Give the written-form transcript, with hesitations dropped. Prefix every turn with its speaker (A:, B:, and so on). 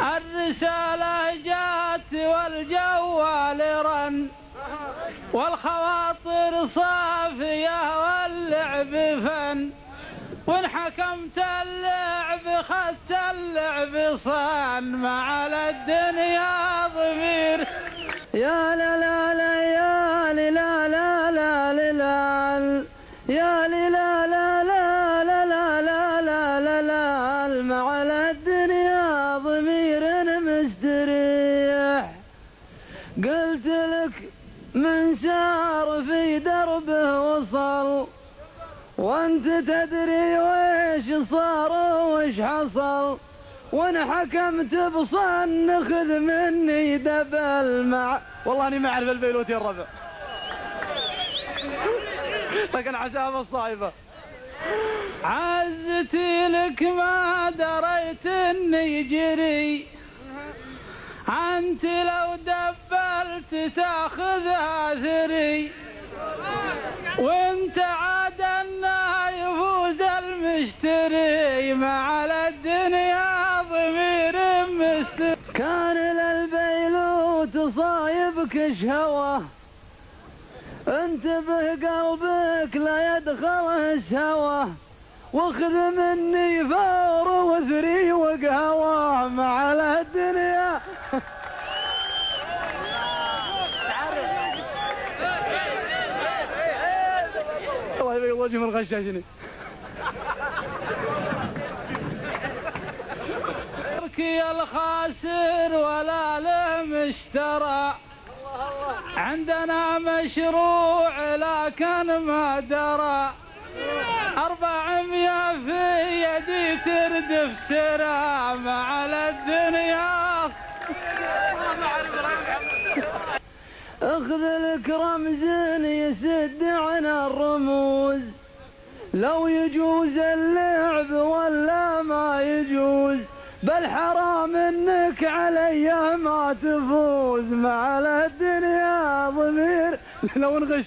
A: الرسالة جات والجوال رن والخواطر صافية واللعب فن، وإن حكمت اللعب خدت اللعب صان، ما على الدنيا ضمير. يا لا لا لا يا لا لا لا لا لا يا لا لا لا لا لا لا لا لا لا، ما على الدنيا ضمير مستريح. قلت لك من سار في دربه وصل، وانت تدري ويش صار ويش حصل، وان حكمت بصن خذ مني دبل. مع والله اني ما اعرف البيلوت يا الربع، لكن عساها الصايبه. عزتي لك ما دريت اني جري، انت لو دبلت تاخذها ثري، وانت عاد انه يفوز المشتري، ما على الدنيا ضمير مستري. كان للبيلوت صايبك شهوه، انتبه قلبك لا يدخله السوى، واخذ مني فور وثري وقهوه، ما على الدنيا. الله يبيض وجه من غشاشني. يا الخاسر ولا له مشترى، عندنا مشروع لكن ما درى، 400 في يدي تردف سرى، ما على الدنيا. اخذ لك رمز يسد عن الرموز، لو يجوز اللعب ولا ما يجوز، بل حرام انك علي ما تفوز، ما على الدنيا ضمير. لو نغش